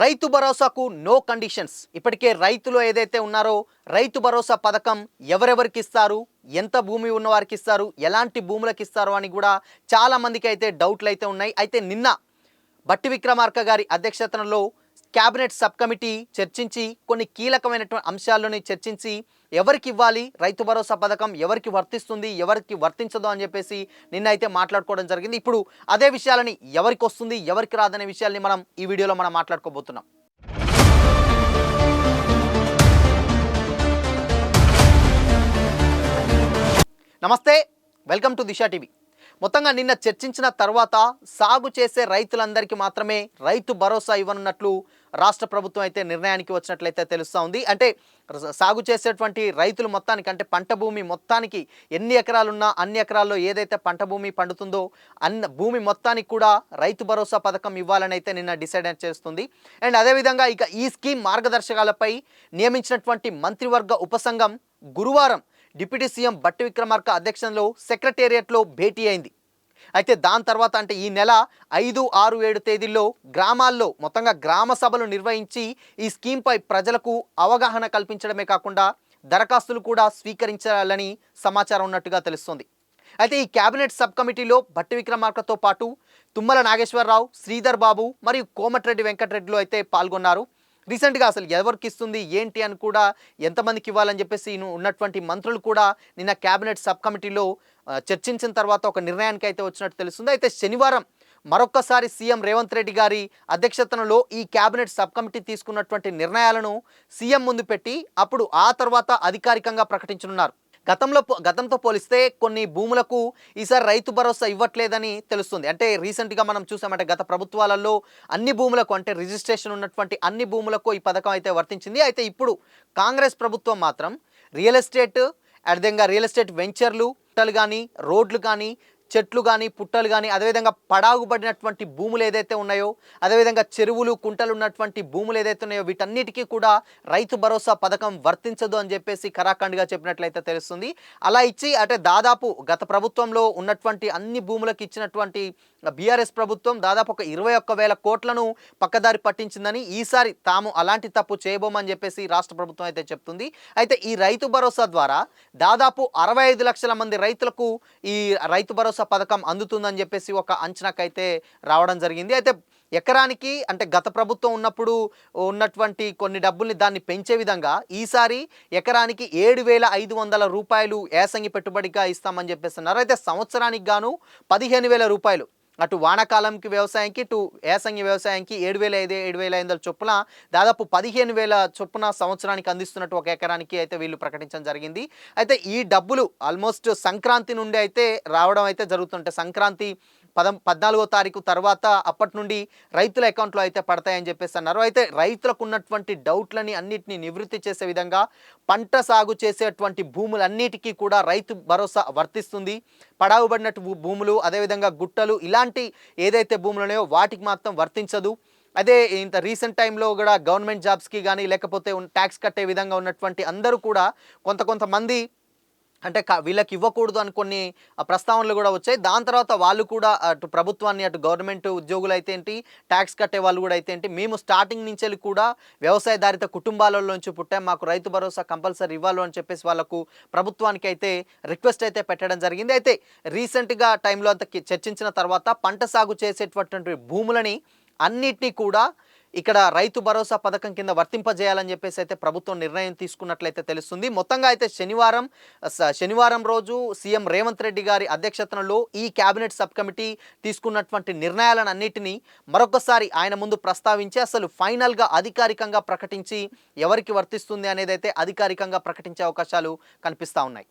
రైతు భరోసాకు no conditions. ఇప్పటికే రైతులు ఏదైతే ఉన్నారో రైతు భరోసా పథకం ఎవరెవరికి ఇస్తారు, ఎంత భూమి ఉన్న వారికి ఇస్తారు, ఎలాంటి భూములకు ఇస్తారు అని కూడా చాలా మందికి అయితే డౌట్లు అయితే ఉన్నాయి. అయితే నిన్న బట్టి విక్రమార్క గారి అధ్యక్షతనలో క్యాబినెట్ సబ్ కమిటీ చర్చించి కొన్ని కీలకమైనటువంటి అంశాలను చర్చించి ఎవరికి ఇవ్వాలి రైతు భరోసా పథకం, ఎవరికి వర్తిస్తుంది, ఎవరికి వర్తించదు అని చెప్పేసి నిన్న అయితే మాట్లాడుకోవడం జరిగింది. ఇప్పుడు అదే విషయాలని ఎవరికి వస్తుంది, ఎవరికి రాదనే విషయాల్ని మనం ఈ వీడియోలో మనం మాట్లాడుకోబోతున్నాం. నమస్తే, వెల్కమ్ టు దిశా టీవీ. మొత్తంగా నిన్న చర్చించిన తర్వాత సాగు చేసే రైతులందరికీ మాత్రమే రైతు భరోసా ఇవ్వనున్నట్లు రాష్ట్ర ప్రభుత్వం అయితే నిర్ణయానికి వచ్చినట్లయితే తెలుస్తూ ఉంది. అంటే సాగు చేసేటువంటి రైతులు మొత్తానికి, అంటే పంట భూమి మొత్తానికి ఎన్ని ఎకరాలున్నా అన్ని ఎకరాల్లో ఏదైతే పంట భూమి పండుతుందో భూమి మొత్తానికి కూడా రైతు భరోసా పథకం ఇవ్వాలని అయితే నిన్న డిసైడ్ చేస్తుంది. అండ్ అదేవిధంగా ఇక ఈ స్కీమ్ మార్గదర్శకాలపై నియమించినటువంటి మంత్రివర్గ ఉపసంఘం గురువారం డిప్యూటీ సీఎం బట్టి విక్రమార్క అధ్యక్షతనలో సెక్రటేరియట్లో భేటీ అయింది. అయితే దాని తర్వాత అంటే ఈ నెల 5, 6, 7 తేదీల్లో గ్రామాల్లో మొత్తంగా గ్రామ సభలు నిర్వహించి ఈ స్కీమ్పై ప్రజలకు అవగాహన కల్పించడమే కాకుండా దరఖాస్తులు కూడా స్వీకరించాలని సమాచారం ఉన్నట్టుగా తెలుస్తుంది. అయితే ఈ క్యాబినెట్ సబ్ కమిటీలో బట్టి విక్రమార్కతో పాటు తుమ్మల నాగేశ్వరరావు, శ్రీధర్ బాబు మరియు కోమటిరెడ్డి వెంకటరెడ్డిలు అయితే పాల్గొన్నారు. రీసెంట్గా అసలు ఎవరికి ఇస్తుంది ఏంటి అని కూడా, ఎంతమందికి ఇవ్వాలని చెప్పేసి ఉన్నటువంటి మంత్రులు కూడా నిన్న క్యాబినెట్ సబ్ కమిటీలో చర్చించిన తర్వాత ఒక నిర్ణయానికి అయితే వచ్చినట్టు తెలుస్తుంది. అయితే శనివారం మరొక్కసారి సీఎం రేవంత్ రెడ్డి గారి అధ్యక్షతనలో ఈ క్యాబినెట్ సబ్ కమిటీ తీసుకున్నటువంటి నిర్ణయాలను సీఎం ముందు పెట్టి అప్పుడు ఆ తర్వాత అధికారికంగా ప్రకటించనున్నారు. గతంతో పోలిస్తే కొన్ని భూములకు ఈసారి రైతు భరోసా ఇవ్వట్లేదని తెలుస్తుంది. అంటే రీసెంట్గా మనం చూసామంటే గత ప్రభుత్వాలలో అన్ని భూములకు, అంటే రిజిస్ట్రేషన్ ఉన్నటువంటి అన్ని భూములకు ఈ పథకం అయితే వర్తించింది. అయితే ఇప్పుడు కాంగ్రెస్ ప్రభుత్వం మాత్రం రియల్ ఎస్టేట్, అదేవిధంగా రియల్ ఎస్టేట్ వెంచర్లు, పుట్టలు కానీ, రోడ్లు కానీ, చెట్లు కానీ, పుట్టలు కానీ, అదేవిధంగా పడాగుబడినటువంటి భూములు ఏదైతే ఉన్నాయో, అదేవిధంగా చెరువులు, కుంటలు ఉన్నటువంటి భూములు ఏదైతే ఉన్నాయో వీటన్నిటికీ కూడా రైతు భరోసా పథకం వర్తించదు అని చెప్పేసి ఖరాఖండిగా చెప్పినట్లయితే తెలుస్తుంది. అలా ఇచ్చి అంటే దాదాపు గత ప్రభుత్వంలో ఉన్నటువంటి అన్ని భూములకు ఇచ్చినటువంటి బీఆర్ఎస్ ప్రభుత్వం దాదాపు ఒక 21,000 కోట్లను పక్కదారి పట్టించిందని, ఈసారి తాము అలాంటి తప్పు చేయబోమని చెప్పేసి రాష్ట్ర ప్రభుత్వం అయితే చెప్తుంది. అయితే ఈ రైతు భరోసా ద్వారా దాదాపు 65 లక్షల మంది రైతులకు ఈ రైతు భరోసా పథకం అందుతుందని చెప్పేసి ఒక అంచనాకైతే రావడం జరిగింది. అయితే ఎకరానికి, అంటే గత ప్రభుత్వం ఉన్నప్పుడు ఉన్నటువంటి కొన్ని డబ్బుల్ని దాన్ని పెంచే విధంగా ఈసారి ఎకరానికి 7,500 రూపాయలు యాసంగి పెట్టుబడిగా ఇస్తామని చెప్పేస్తున్నారు. అయితే సంవత్సరానికి గాను 15,000 రూపాయలు, అటు వానాకాలంకి వ్యవసాయానికి, ఇటు యాసంగి వ్యవసాయానికి 7,500, 7,500 చొప్పున దాదాపు 15,000 చొప్పున సంవత్సరానికి అందిస్తున్నట్టు ఒక ఎకరానికి అయితే వీళ్ళు ప్రకటించడం జరిగింది. అయితే ఈ డబ్బులు ఆల్మోస్ట్ సంక్రాంతి నుండి అయితే రావడం అయితే జరుగుతుంటే, సంక్రాంతి 14వ తారీఖు తర్వాత అప్పటి నుండి రైతుల అకౌంట్లో అయితే పడతాయని చెప్పేసి అన్నారు. అయితే రైతులకు ఉన్నటువంటి డౌట్లని అన్నిటినీ నివృత్తి చేసే విధంగా పంట సాగు చేసేటువంటి భూములన్నిటికీ కూడా రైతు భరోసా వర్తిస్తుంది. పడావుబడినట్టు భూములు, అదేవిధంగా గుట్టలు, ఇలాంటి ఏదైతే భూములు ఉన్నాయో వాటికి మాత్రం వర్తించదు. అదే ఇంత రీసెంట్ టైంలో కూడా గవర్నమెంట్ జాబ్స్కి కానీ, లేకపోతే ట్యాక్స్ కట్టే విధంగా ఉన్నటువంటి అందరూ కూడా కొంతమంది అంటే వీళ్ళకి ఇవ్వకూడదు అని కొన్ని ప్రస్తావనలు కూడా వచ్చాయి. దాని తర్వాత వాళ్ళు కూడా అటు ప్రభుత్వాన్ని, అటు గవర్నమెంట్ ఉద్యోగులు అయితే ఏంటి, ట్యాక్స్ కట్టే వాళ్ళు కూడా అయితే ఏంటి, మేము స్టార్టింగ్ నుంచి కూడా వ్యవసాయదారిత కుటుంబాలలోంచి పుట్టాం, మాకు రైతు భరోసా కంపల్సరీ ఇవ్వాలి అని చెప్పేసి వాళ్ళకు ప్రభుత్వానికి అయితే రిక్వెస్ట్ అయితే పెట్టడం జరిగింది. అయితే రీసెంట్గా టైంలో అంత చర్చించిన తర్వాత పంట సాగు చేసేటటువంటి భూములని అన్నిటినీ కూడా ఇక్కడ రైతు భరోసా పథకం కింద వర్తింపజేయాలని చెప్పేసి అయితే ప్రభుత్వం నిర్ణయం తీసుకున్నట్లయితే తెలుస్తుంది. మొత్తంగా అయితే శనివారం రోజు సీఎం రేవంత్ రెడ్డి గారి అధ్యక్షతనలో ఈ క్యాబినెట్ సబ్ కమిటీ తీసుకున్నటువంటి నిర్ణయాలను అన్నిటినీ మరొకసారి ఆయన ముందు ప్రస్తావించి అసలు ఫైనల్గా అధికారికంగా ప్రకటించి ఎవరికి వర్తిస్తుంది అనేది అయితే అధికారికంగా ప్రకటించే అవకాశాలు కనిపిస్తూ ఉన్నాయి.